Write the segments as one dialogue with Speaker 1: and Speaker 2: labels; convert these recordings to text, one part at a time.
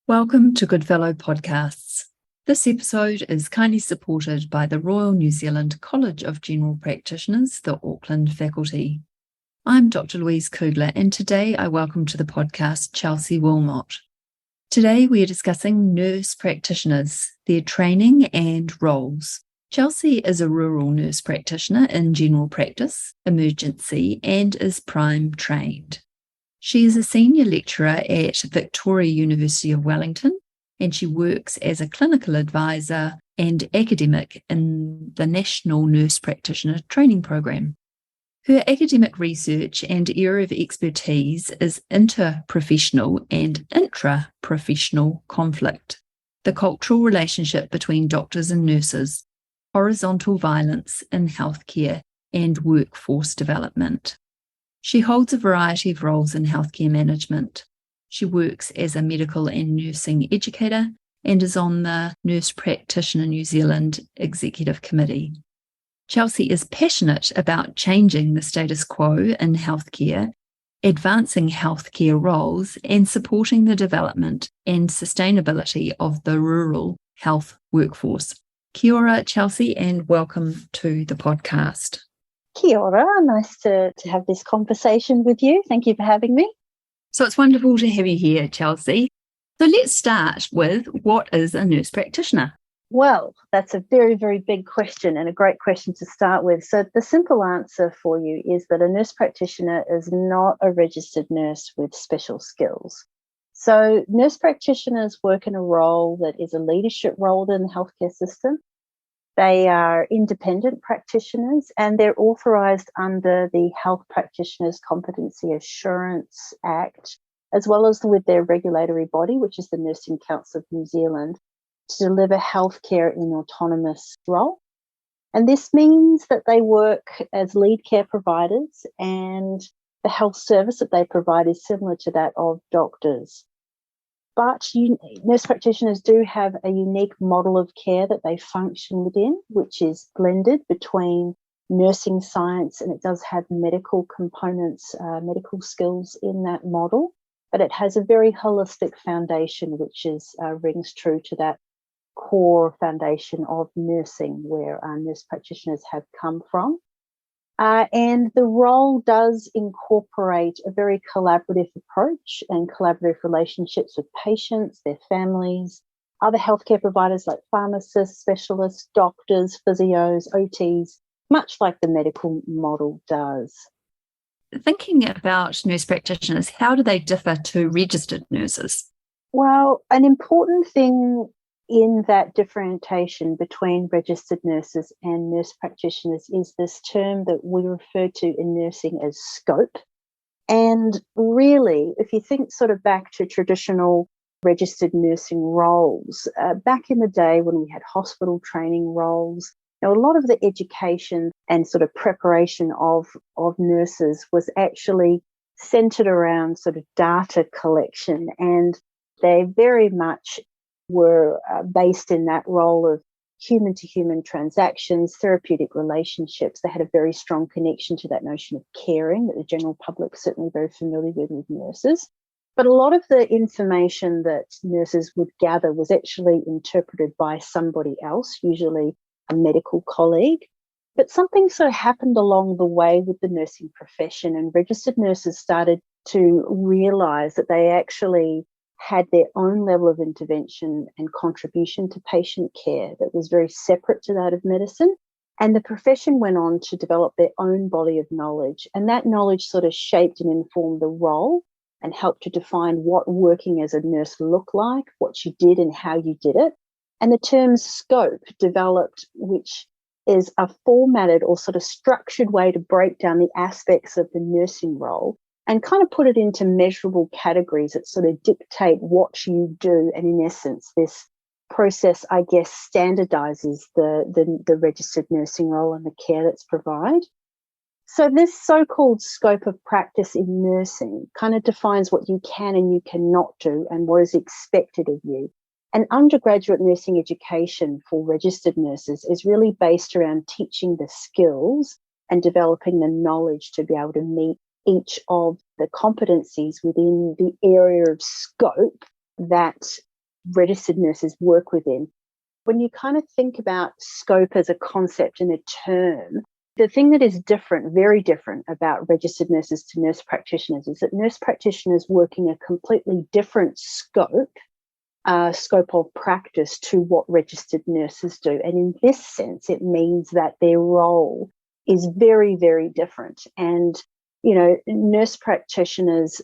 Speaker 1: Welcome to Goodfellow Podcasts. This episode is kindly supported by the Royal New Zealand College of General Practitioners, the Auckland faculty. I'm Dr. Louise Kugler, and today I welcome to the podcast Chelsea Willmott. Today we are discussing nurse practitioners, their training and roles. Chelsea is a rural nurse practitioner in general practice, emergency, and is prime trained. She is a senior lecturer at Victoria University of Wellington, and she works as a clinical advisor and academic in the National Nurse Practitioner Training Program. Her academic research and area of expertise is interprofessional and intra-professional conflict, the cultural relationship between doctors and nurses, horizontal violence in healthcare, and workforce development. She holds a variety of roles in healthcare management. She works as a medical and nursing educator and is on the Nurse Practitioner New Zealand Executive Committee. Chelsea is passionate about changing the status quo in healthcare, advancing healthcare roles, and supporting the development and sustainability of the rural health workforce. Kia ora, Chelsea, and welcome to the podcast.
Speaker 2: Kia ora, nice to have this conversation with you. Thank you for having me.
Speaker 1: So it's wonderful to have you here, Chelsea. So let's start with, what is a nurse practitioner?
Speaker 2: Well, that's a very, very big question and a great question to start with. So the simple answer for you is that a nurse practitioner is not a registered nurse with special skills. So nurse practitioners work in a role that is a leadership role in the healthcare system. They are independent practitioners and they're authorised under the Health Practitioners Competency Assurance Act, as well as with their regulatory body, which is the Nursing Council of New Zealand, to deliver healthcare in an autonomous role. And this means that they work as lead care providers, and the health service that they provide is similar to that of doctors. But nurse practitioners do have a unique model of care that they function within, which is blended between nursing science, and it does have medical components, medical skills in that model. But it has a very holistic foundation, which rings true to that core foundation of nursing, where nurse practitioners have come from. And the role does incorporate a very collaborative approach and collaborative relationships with patients, their families, other healthcare providers like pharmacists, specialists, doctors, physios, OTs, much like the medical model does.
Speaker 1: Thinking about nurse practitioners, how do they differ to registered nurses?
Speaker 2: Well, an important thing in that differentiation between registered nurses and nurse practitioners is this term that we refer to in nursing as scope. And really, if you think sort of back to traditional registered nursing roles, back in the day when we had hospital training roles, a lot of the education and sort of preparation of nurses was actually centered around sort of data collection, and they very much were based in that role of human-to-human transactions, therapeutic relationships. They had a very strong connection to that notion of caring that the general public is certainly very familiar with nurses. But a lot of the information that nurses would gather was actually interpreted by somebody else, usually a medical colleague. But something sort of happened along the way with the nursing profession, and registered nurses started to realise that they actually had their own level of intervention and contribution to patient care that was very separate to that of medicine. And the profession went on to develop their own body of knowledge. And that knowledge sort of shaped and informed the role and helped to define what working as a nurse looked like, what you did and how you did it. And the term scope developed, which is a formatted or sort of structured way to break down the aspects of the nursing role and kind of put it into measurable categories that sort of dictate what you do. And in essence, this process, I guess, standardizes the registered nursing role and the care that's provided. So this so-called scope of practice in nursing kind of defines what you can and you cannot do and what is expected of you. And undergraduate nursing education for registered nurses is really based around teaching the skills and developing the knowledge to be able to meet each of the competencies within the area of scope that registered nurses work within. When you kind of think about scope as a concept and a term, the thing that is different, very different about registered nurses to nurse practitioners is that nurse practitioners work in a completely different scope of practice to what registered nurses do. And in this sense, it means that their role is very, very different. And, nurse practitioners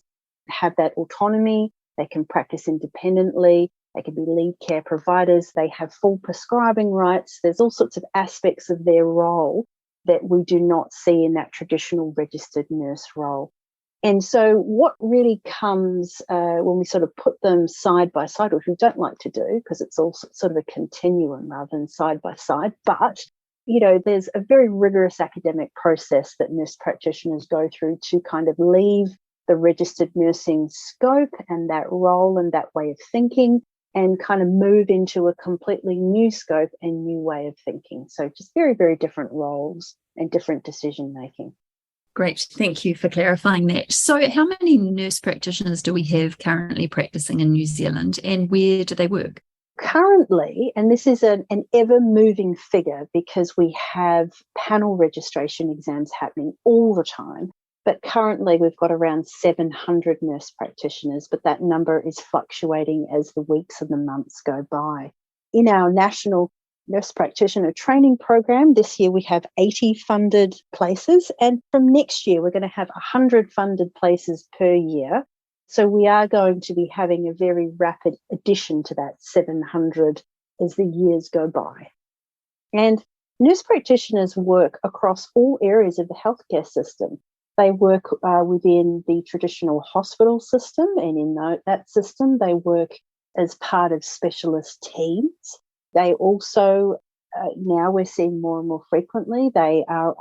Speaker 2: have that autonomy. They can practice independently. They can be lead care providers. They have full prescribing rights. There's all sorts of aspects of their role that we do not see in that traditional registered nurse role. And so what really comes when we sort of put them side by side, which we don't like to do because it's all sort of a continuum rather than side by side, but there's a very rigorous academic process that nurse practitioners go through to kind of leave the registered nursing scope and that role and that way of thinking and kind of move into a completely new scope and new way of thinking. So just very, very different roles and different decision making.
Speaker 1: Great. Thank you for clarifying that. So how many nurse practitioners do we have currently practicing in New Zealand, and where do they work?
Speaker 2: Currently, and this is an ever-moving figure because we have panel registration exams happening all the time, but currently we've got around 700 nurse practitioners, but that number is fluctuating as the weeks and the months go by. In our national nurse practitioner training program, this year we have 80 funded places, and from next year we're going to have 100 funded places per year. So we are going to be having a very rapid addition to that 700 as the years go by. And nurse practitioners work across all areas of the healthcare system. They work within the traditional hospital system, and in that system they work as part of specialist teams. They also, now we're seeing more and more frequently, they are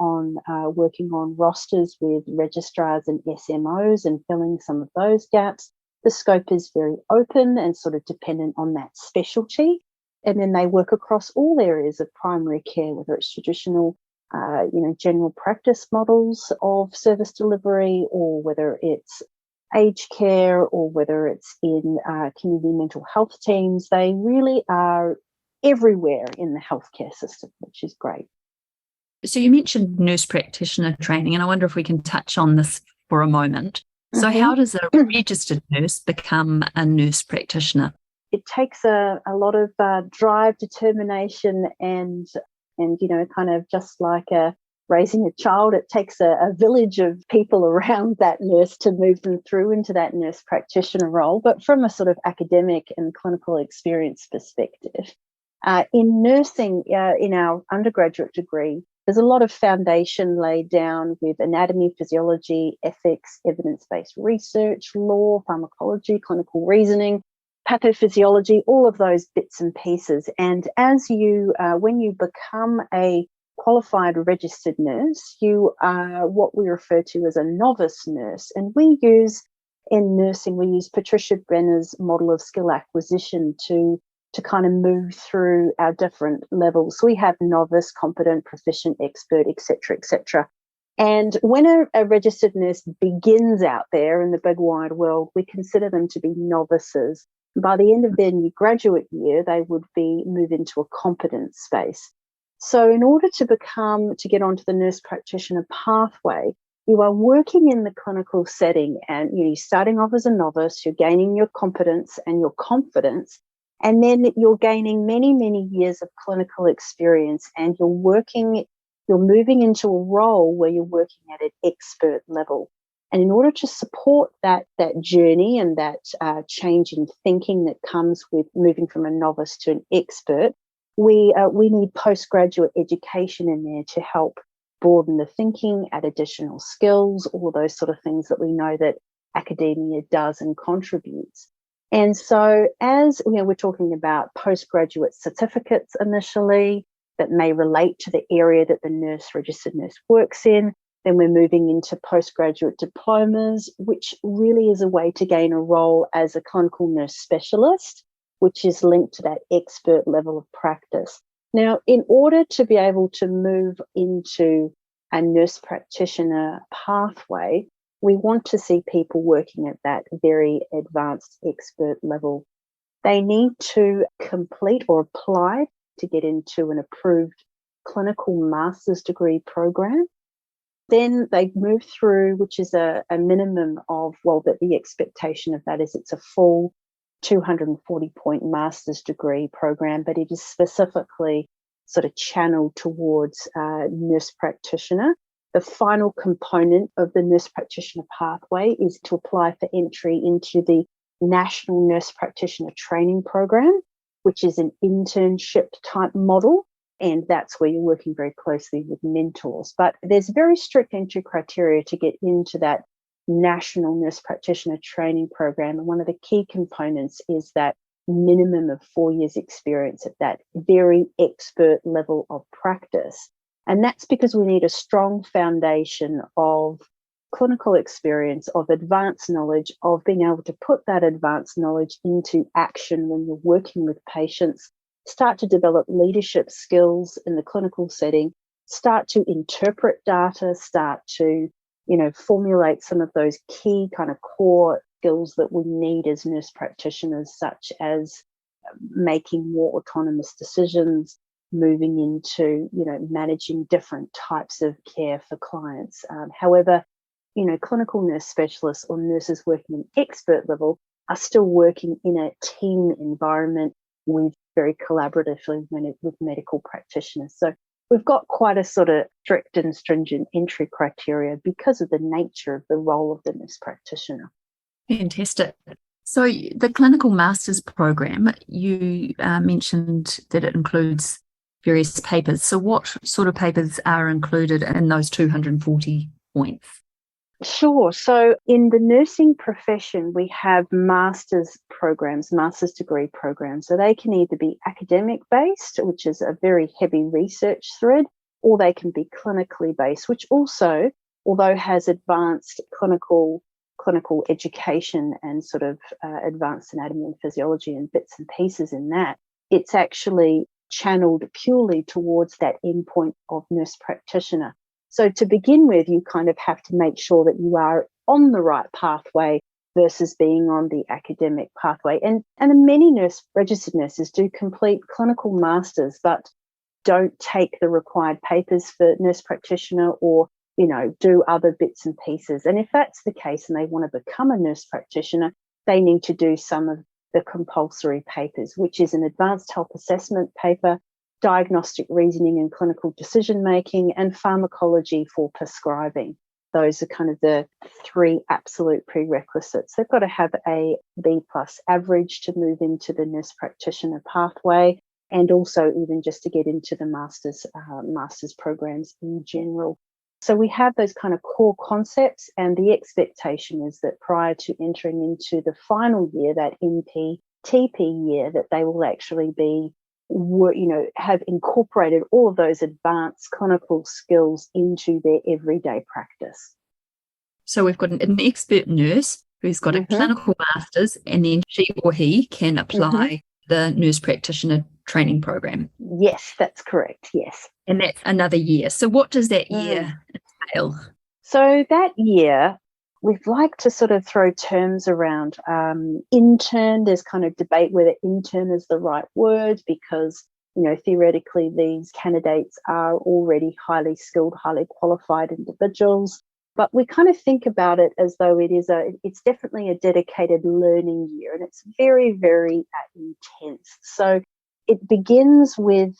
Speaker 2: working on rosters with registrars and SMOs and filling some of those gaps. The scope is very open and sort of dependent on that specialty. And then they work across all areas of primary care, whether it's traditional, general practice models of service delivery, or whether it's aged care, or whether it's in community mental health teams. They really are everywhere in the healthcare system, which is great.
Speaker 1: So you mentioned nurse practitioner training, and I wonder if we can touch on this for a moment. So how does a registered nurse become a nurse practitioner?
Speaker 2: It takes a lot of drive, determination, and kind of just like raising a child, it takes a village of people around that nurse to move them through into that nurse practitioner role. But from a sort of academic and clinical experience perspective, in nursing, in our undergraduate degree, there's a lot of foundation laid down with anatomy, physiology, ethics, evidence-based research, law, pharmacology, clinical reasoning, pathophysiology, all of those bits and pieces. And as when you become a qualified registered nurse, you are what we refer to as a novice nurse. And in nursing, we use Patricia Brenner's model of skill acquisition to kind of move through our different levels. We have novice, competent, proficient, expert, etc., etc. And when a registered nurse begins out there in the big wide world, we consider them to be novices. By the end of their new graduate year, they would move into a competence space. So in order to get onto the nurse practitioner pathway, you are working in the clinical setting, and you're starting off as a novice, you're gaining your competence and your confidence, and then you're gaining many, many years of clinical experience, and you're moving into a role where you're working at an expert level. And in order to support that journey and that change in thinking that comes with moving from a novice to an expert, we need postgraduate education in there to help broaden the thinking, add additional skills, all of those sort of things that we know that academia does and contributes. And so as we're talking about postgraduate certificates initially that may relate to the area that the registered nurse works in. Then we're moving into postgraduate diplomas, which really is a way to gain a role as a clinical nurse specialist, which is linked to that expert level of practice. Now, in order to be able to move into a nurse practitioner pathway, we want to see people working at that very advanced expert level. They need to complete or apply to get into an approved clinical master's degree program. Then they move through, which is a minimum of, the expectation of that is it's a full 240-point master's degree program, but it is specifically sort of channeled towards nurse practitioner. The final component of the nurse practitioner pathway is to apply for entry into the National Nurse Practitioner Training Program, which is an internship type model. And that's where you're working very closely with mentors. But there's very strict entry criteria to get into that National Nurse Practitioner Training Program. And one of the key components is that minimum of 4 years experience at that very expert level of practice. And that's because we need a strong foundation of clinical experience, of advanced knowledge, of being able to put that advanced knowledge into action when you're working with patients, start to develop leadership skills in the clinical setting, start to interpret data, start to, formulate some of those key kind of core skills that we need as nurse practitioners, such as making more autonomous decisions, moving into, managing different types of care for clients. However, clinical nurse specialists or nurses working in expert level are still working in a team environment with very collaboratively with medical practitioners. So we've got quite a sort of strict and stringent entry criteria because of the nature of the role of the nurse practitioner.
Speaker 1: Fantastic. So the clinical master's program, you mentioned that it includes various papers. So what sort of papers are included in those 240 points?
Speaker 2: Sure. So in the nursing profession, we have master's programs, master's degree programs. So they can either be academic based, which is a very heavy research thread, or they can be clinically based, which also, although has advanced clinical education and sort of advanced anatomy and physiology and bits and pieces in that, it's actually channeled purely towards that endpoint of nurse practitioner. So to begin with, you kind of have to make sure that you are on the right pathway versus being on the academic pathway. And many registered nurses do complete clinical masters, but don't take the required papers for nurse practitioner or, do other bits and pieces. And if that's the case and they want to become a nurse practitioner, they need to do some of the compulsory papers, which is an advanced health assessment paper, diagnostic reasoning and clinical decision-making, and pharmacology for prescribing. Those are kind of the three absolute prerequisites. They've got to have a B+ average to move into the nurse practitioner pathway, and also even just to get into the master's programs in general. So we have those kind of core concepts, and the expectation is that prior to entering into the final year, that NP-TP year, that they will actually be have incorporated all of those advanced clinical skills into their everyday practice.
Speaker 1: So we've got an expert nurse who's got a clinical master's, and then she or he can apply the nurse practitioner training program.
Speaker 2: Yes, that's correct. Yes.
Speaker 1: And that's another year. So what does that year entail?
Speaker 2: So that year, we'd like to sort of throw terms around intern. There's kind of debate whether intern is the right word because, theoretically these candidates are already highly skilled, highly qualified individuals. But we kind of think about it as though it's definitely a dedicated learning year, and it's very, very intense. So it begins with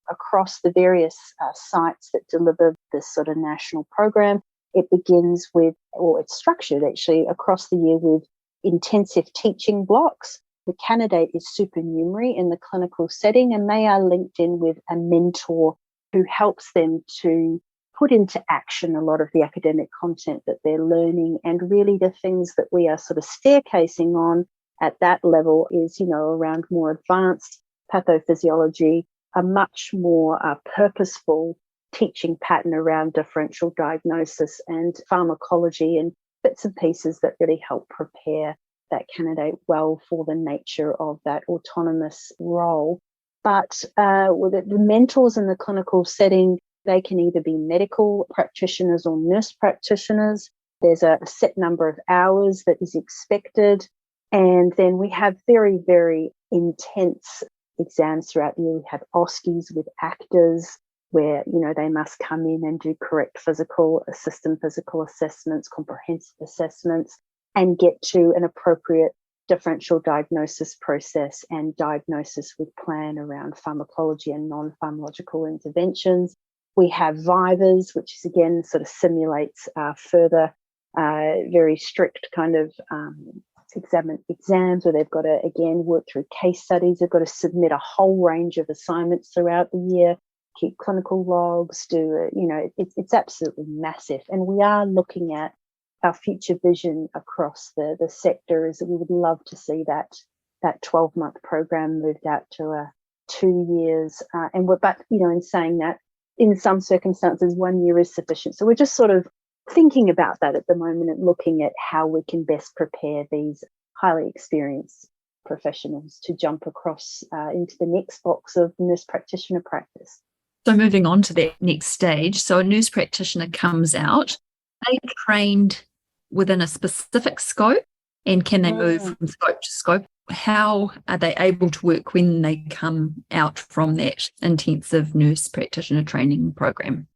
Speaker 2: across the various sites that deliver this sort of national program. It begins with, or it's structured actually across the year with intensive teaching blocks. The candidate is supernumerary in the clinical setting, and they are linked in with a mentor who helps them to put into action a lot of the academic content that they're learning. And really the things that we are sort of staircasing on at that level is, around more advanced pathophysiology, a much more purposeful teaching pattern around differential diagnosis and pharmacology and bits and pieces that really help prepare that candidate well for the nature of that autonomous role. But with the mentors in the clinical setting, they can either be medical practitioners or nurse practitioners. There's a set number of hours that is expected. And then we have very, very intense exams throughout the year. We have OSCEs with actors where, they must come in and do correct physical assessments, comprehensive assessments, and get to an appropriate differential diagnosis process and diagnosis with plan around pharmacology and non-pharmacological interventions. We have vivas, which is again sort of simulates further very strict kind of exams where they've got to again work through case studies. They've got to submit a whole range of assignments throughout the year, keep clinical logs, it's absolutely massive. And we are looking at our future vision across the sector is that we would love to see that 12-month program moved out to 2 years. In saying that, in some circumstances, 1 year is sufficient. So we're just sort of thinking about that at the moment and looking at how we can best prepare these highly experienced professionals to jump across into the next box of nurse practitioner practice.
Speaker 1: So moving on to that next stage, so a nurse practitioner comes out, they trained within a specific scope, and can they move from scope to scope? How are they able to work when they come out from that intensive nurse practitioner training program?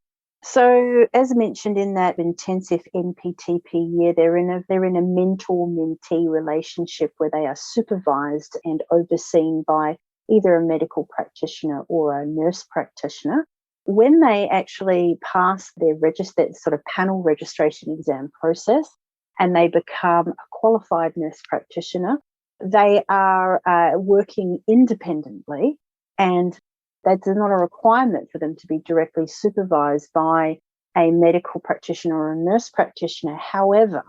Speaker 2: So, as mentioned in that intensive NPTP year, they're in a mentor-mentee relationship where they are supervised and overseen by either a medical practitioner or a nurse practitioner. When they actually pass their sort of panel registration exam process and they become a qualified nurse practitioner, they are working independently, and that's not a requirement for them to be directly supervised by a medical practitioner or a nurse practitioner. However,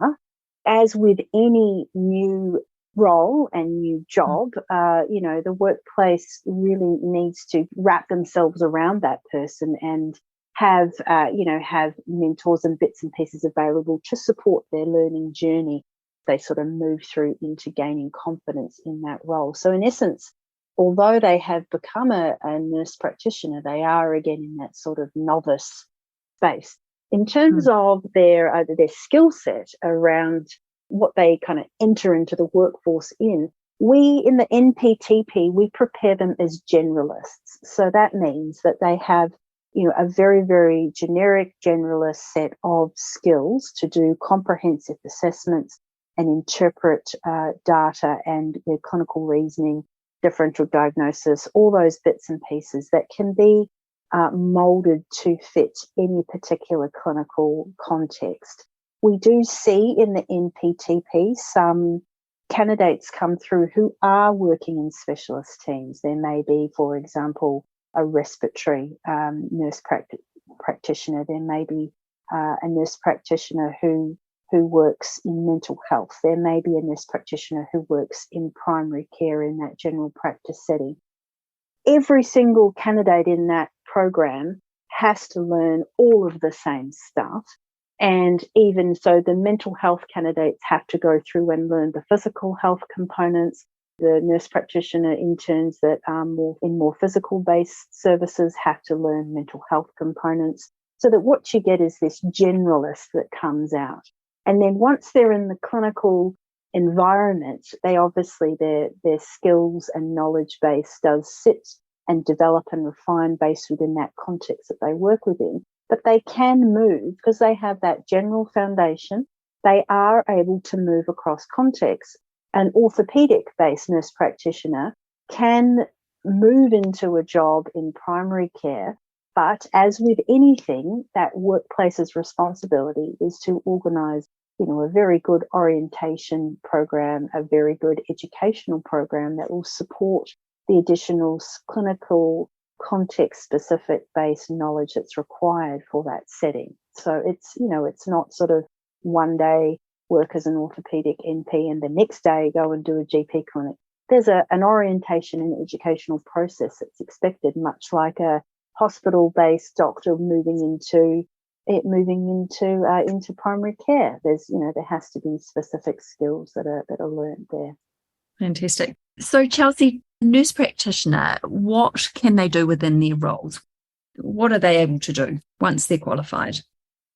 Speaker 2: as with any new role and new job, the workplace really needs to wrap themselves around that person and have mentors and bits and pieces available to support their learning journey. They sort of move through into gaining confidence in that role. So in essence, although they have become a nurse practitioner, they are again in that sort of novice space. In terms of their skill set around what they kind of enter into the workforce in, we in the NPTP, we prepare them as generalists. So that means that they have, a very, very generic generalist set of skills to do comprehensive assessments and interpret data and clinical reasoning, differential diagnosis, all those bits and pieces that can be moulded to fit any particular clinical context. We do see in the NPTP some candidates come through who are working in specialist teams. There may be, for example, a respiratory nurse practitioner. There may be a nurse practitioner who works in mental health. There may be a nurse practitioner who works in primary care in that general practice setting. Every single candidate in that program has to learn all of the same stuff. And even so, the mental health candidates have to go through and learn the physical health components. The nurse practitioner interns that are more physical-based services have to learn mental health components, so that what you get is this generalist that comes out. And then once they're in the clinical environment, they obviously, their skills and knowledge base does sit and develop and refine based within that context that they work within. But they can move because they have that general foundation. They are able to move across contexts. An orthopedic-based nurse practitioner can move into a job in primary care, but as with anything, that workplace's responsibility is to organise, a very good orientation program, a very good educational program that will support the additional clinical context-specific based knowledge that's required for that setting. So it's not sort of one day work as an orthopedic NP and the next day go and do a GP clinic. There's an orientation and educational process that's expected, much like a hospital-based doctor moving into primary care. There has to be specific skills that are learned there.
Speaker 1: Fantastic. So Chelsea, nurse practitioner, what can they do within their roles? What are they able to do once they're qualified?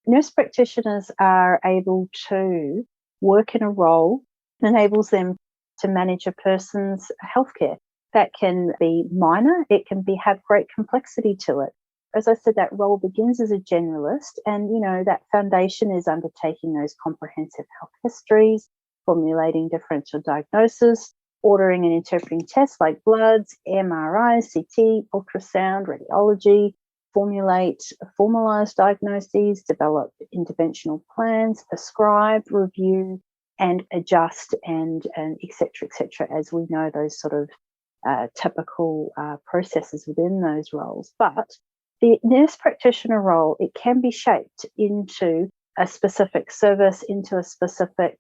Speaker 2: Nurse practitioners are able to work in a role that enables them to manage a person's healthcare. That can be minor, it can have great complexity to it. As I said, that role begins as a generalist, and that foundation is undertaking those comprehensive health histories, formulating differential diagnosis, ordering and interpreting tests like bloods, MRI, CT, ultrasound, radiology, formulate formalized diagnoses, develop interventional plans, prescribe, review, and adjust, and et cetera, as we know those sort of typical processes within those roles. But the nurse practitioner role, it can be shaped into a specific service, into a specific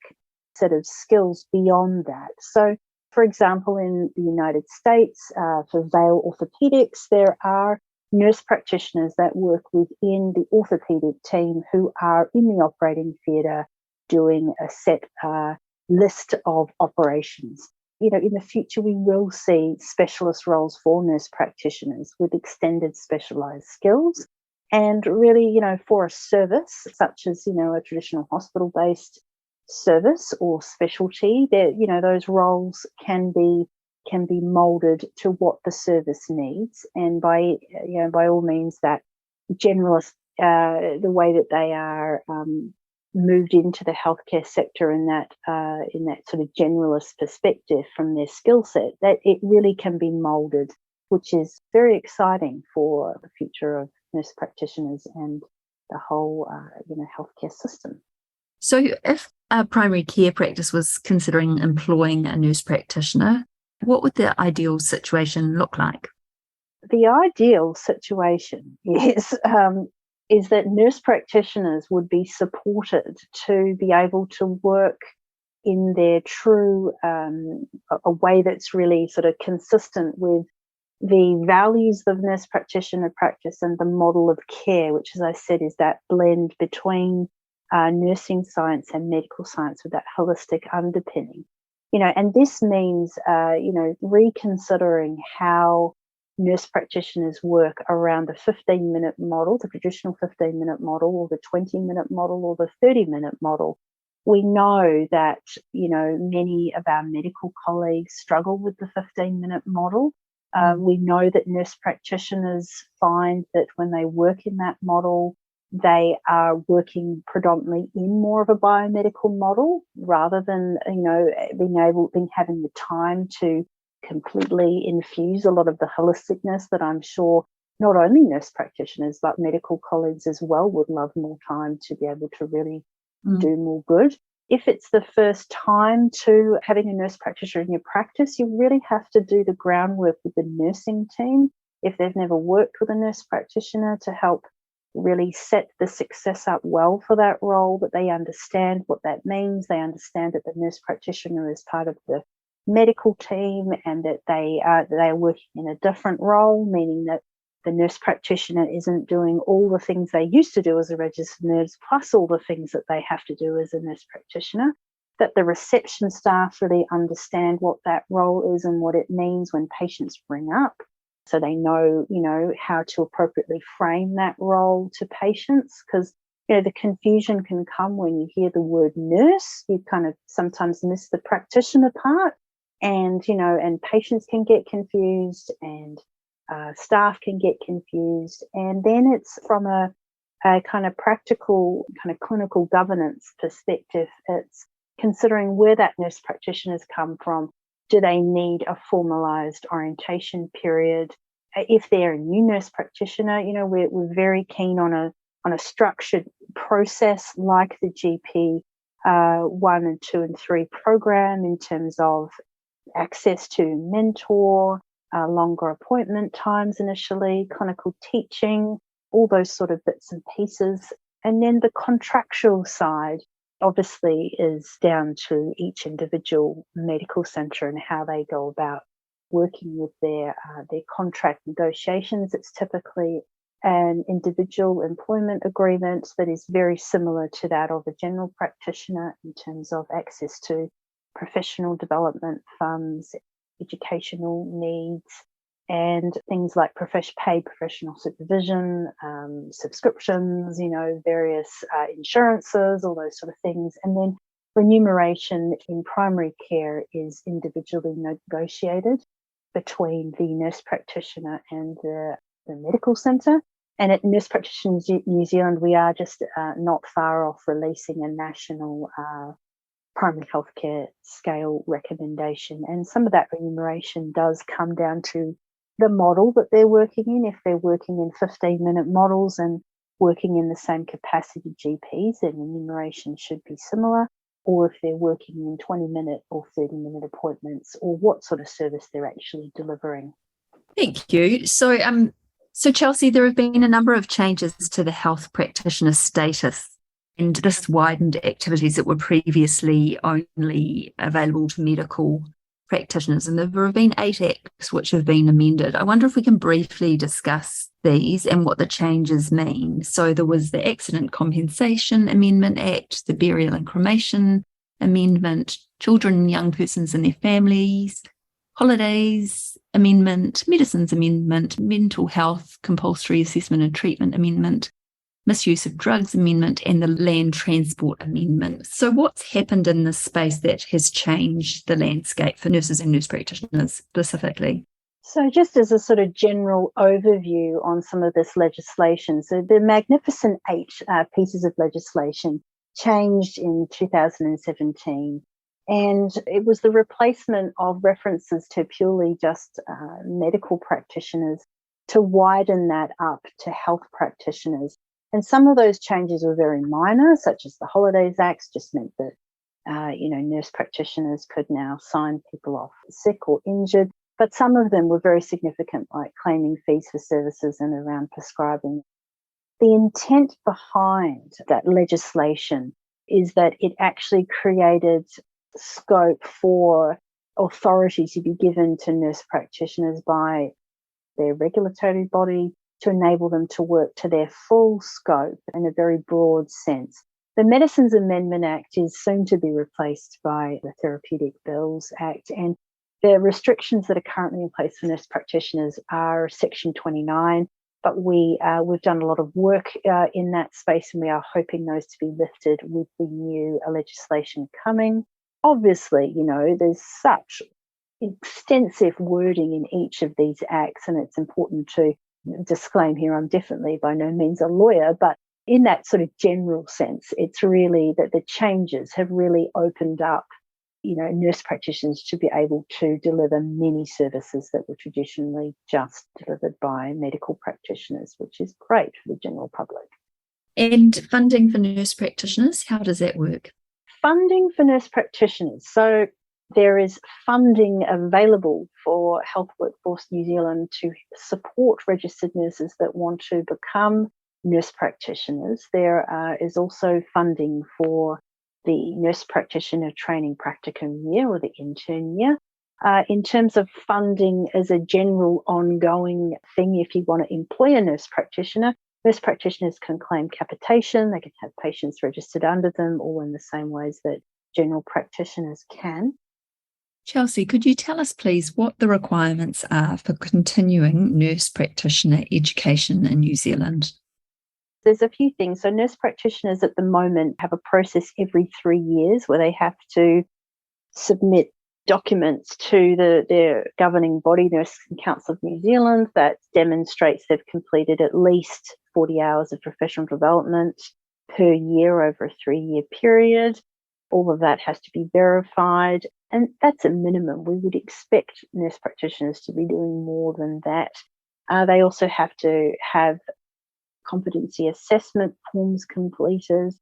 Speaker 2: set of skills beyond that. So, for example, in the United States, for Vail Orthopedics, there are nurse practitioners that work within the orthopedic team who are in the operating theatre doing a set list of operations. In the future, we will see specialist roles for nurse practitioners with extended specialised skills. And really, for a service such as, a traditional hospital-based service or specialty, those roles can be moulded to what the service needs. And by all means, that generalist, the way that they are moved into the healthcare sector in that sort of generalist perspective from their skill set, that it really can be moulded, which is very exciting for the future of nurse practitioners and the whole healthcare system.
Speaker 1: So if a primary care practice was considering employing a nurse practitioner, what would the ideal situation look like?
Speaker 2: The ideal situation is that nurse practitioners would be supported to be able to work in their true, a way that's really sort of consistent with the values of nurse practitioner practice and the model of care, which, as I said, is that blend between nursing science and medical science with that holistic underpinning. And this means, reconsidering how nurse practitioners work around the 15-minute model, the traditional 15-minute model, or the 20-minute model, or the 30-minute model. We know that, many of our medical colleagues struggle with the 15-minute model. We know that nurse practitioners find that when they work in that model, they are working predominantly in more of a biomedical model rather than, having the time to completely infuse a lot of the holisticness that I'm sure not only nurse practitioners but medical colleagues as well would love more time to be able to really do more good. If it's the first time to having a nurse practitioner in your practice, you really have to do the groundwork with the nursing team if they've never worked with a nurse practitioner to help really set the success up well for that role, that they understand what that means. They understand that the nurse practitioner is part of the medical team and that they are working in a different role, meaning that the nurse practitioner isn't doing all the things they used to do as a registered nurse, plus all the things that they have to do as a nurse practitioner, that the reception staff really understand what that role is and what it means when patients ring up, so they know, how to appropriately frame that role to patients. Because, the confusion can come when you hear the word nurse. You kind of sometimes miss the practitioner part, and patients can get confused, and staff can get confused. And then it's from a kind of practical, kind of clinical governance perspective, it's considering where that nurse practitioners come from. Do they need a formalised orientation period? If they're a new nurse practitioner, we're very keen on a structured process like the GP 1 and 2 and 3 program in terms of access to mentor, longer appointment times initially, clinical teaching, all those sort of bits and pieces. And then the contractual side obviously is down to each individual medical centre and how they go about working with their contract negotiations. It's typically an individual employment agreement that is very similar to that of a general practitioner in terms of access to professional development funds, educational needs, and things like paid professional supervision, subscriptions, various insurances, all those sort of things. And then Remuneration in primary care is individually negotiated between the nurse practitioner and the medical centre. And at Nurse Practitioners New Zealand, we are just not far off releasing a national primary healthcare scale recommendation. And some of that remuneration does come down to the model that they're working in. If they're working in 15-minute models and working in the same capacity GPs, then remuneration should be similar. Or if they're working in 20-minute or 30-minute appointments, or what sort of service they're actually delivering.
Speaker 1: Thank you. So Chelsea, there have been a number of changes to the health practitioner status, and this widened activities that were previously only available to medical practitioners, and there have been 8 acts which have been amended. I wonder if we can briefly discuss these and what the changes mean. So there was the Accident Compensation Amendment Act, the Burial and Cremation Amendment, Children and Young Persons and their Families, Holidays Amendment, Medicines Amendment, Mental Health Compulsory Assessment and Treatment Amendment, Misuse of Drugs Amendment, and the Land Transport Amendment. So what's happened in this space that has changed the landscape for nurses and nurse practitioners specifically?
Speaker 2: So just as a sort of general overview on some of this legislation, so the Magnificent 8 pieces of legislation changed in 2017, and it was the replacement of references to purely just medical practitioners to widen that up to health practitioners. And some of those changes were very minor, such as the Holidays Acts just meant that, nurse practitioners could now sign people off sick or injured. But some of them were very significant, like claiming fees for services and around prescribing. The intent behind that legislation is that it actually created scope for authority to be given to nurse practitioners by their regulatory body to enable them to work to their full scope in a very broad sense. The Medicines Amendment Act is soon to be replaced by the Therapeutic Bills Act, and the restrictions that are currently in place for nurse practitioners are Section 29, but we've done a lot of work in that space, and we are hoping those to be lifted with the new legislation coming. Obviously, there's such extensive wording in each of these acts, and it's important to disclaim here, I'm definitely by no means a lawyer, but in that sort of general sense, it's really that the changes have really opened up nurse practitioners to be able to deliver many services that were traditionally just delivered by medical practitioners, which is great for the general public.
Speaker 1: And funding for nurse practitioners, how does that work?
Speaker 2: Funding for nurse practitioners. So there is funding available for Health Workforce New Zealand to support registered nurses that want to become nurse practitioners. There is also funding for the nurse practitioner training practicum year or the intern year. In terms of funding as a general ongoing thing, if you want to employ a nurse practitioners can claim capitation. They can have patients registered under them, all in the same ways that general practitioners can.
Speaker 1: Chelsea, could you tell us, please, what the requirements are for continuing nurse practitioner education in New Zealand?
Speaker 2: There's a few things. So nurse practitioners at the moment have a process every 3 years where they have to submit documents to their governing body, Nursing Council of New Zealand, that demonstrates they've completed at least 40 hours of professional development per year over a 3-year period. All of that has to be verified, and that's a minimum. We would expect nurse practitioners to be doing more than that. They also have to have competency assessment forms completed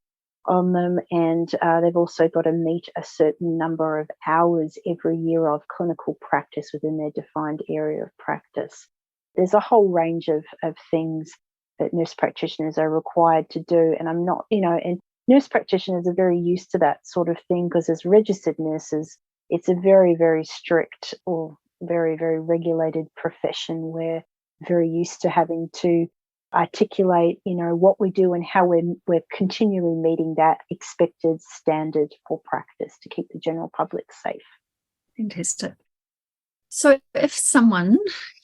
Speaker 2: on them, and they've also got to meet a certain number of hours every year of clinical practice within their defined area of practice. There's a whole range of things that nurse practitioners are required to do, and and nurse practitioners are very used to that sort of thing because as registered nurses, it's a very, very strict or very, very regulated profession. We're very used to having to articulate, what we do and how we're continually meeting that expected standard for practice to keep the general public safe.
Speaker 1: Fantastic. So if someone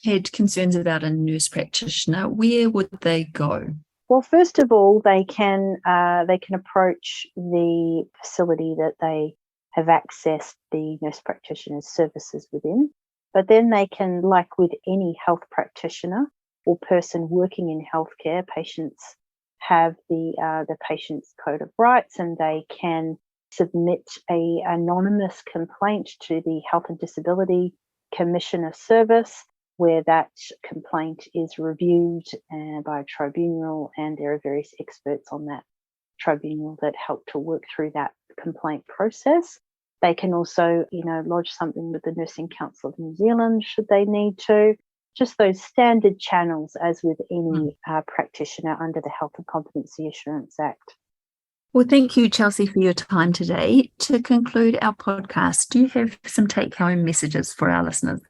Speaker 1: had concerns about a nurse practitioner, where would they go?
Speaker 2: Well, first of all, they can approach the facility that they have accessed the nurse practitioner's services within. But then they can, like with any health practitioner or person working in healthcare, patients have the patient's code of rights, and they can submit an anonymous complaint to the Health and Disability Commissioner Service, where that complaint is reviewed by a tribunal, and there are various experts on that tribunal that help to work through that complaint process. They can also, lodge something with the Nursing Council of New Zealand should they need to. Just those standard channels as with any practitioner under the Health and Competency Assurance Act.
Speaker 1: Well, thank you, Chelsea, for your time today. To conclude our podcast, do you have some take-home messages for our listeners?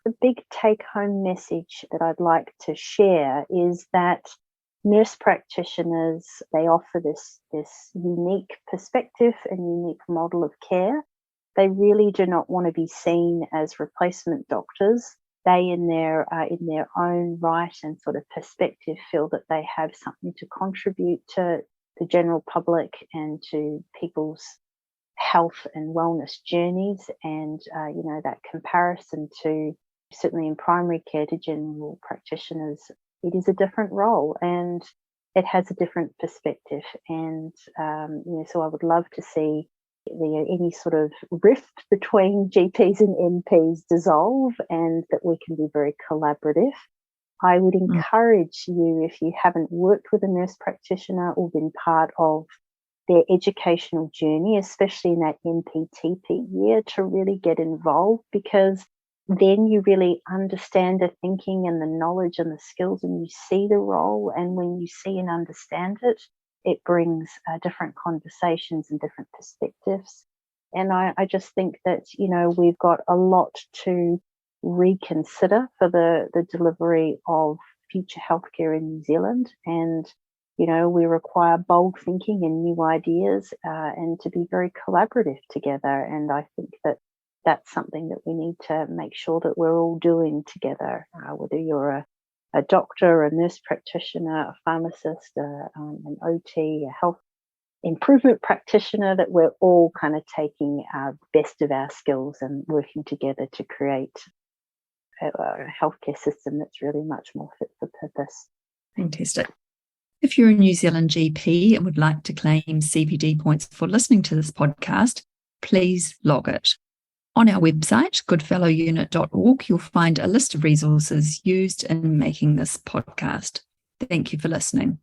Speaker 2: The big take-home message that I'd like to share is that nurse practitioners, they offer this unique perspective and unique model of care. They really do not want to be seen as replacement doctors. They, in their own right and sort of perspective, feel that they have something to contribute to the general public and to people's health and wellness journeys. And, that comparison to, certainly in primary care, to general practitioners, it is a different role and it has a different perspective. And, so I would love to see any sort of rift between GPs and NPs dissolve, and that we can be very collaborative. I would encourage you, if you haven't worked with a nurse practitioner or been part of their educational journey, especially in that NPTP year, to really get involved, because then you really understand the thinking and the knowledge and the skills, and you see the role. And when you see and understand it, it brings different conversations and different perspectives. And I just think that, we've got a lot to reconsider for the delivery of future healthcare in New Zealand. And, we require bold thinking and new ideas and to be very collaborative together. And I think that that's something that we need to make sure that we're all doing together, whether you're a doctor, a nurse practitioner, a pharmacist, an OT, a health improvement practitioner, that we're all kind of taking our best of our skills and working together to create a healthcare system that's really much more fit for purpose.
Speaker 1: Fantastic. If you're a New Zealand GP and would like to claim CPD points for listening to this podcast, please log it. On our website, goodfellowunit.org, you'll find a list of resources used in making this podcast. Thank you for listening.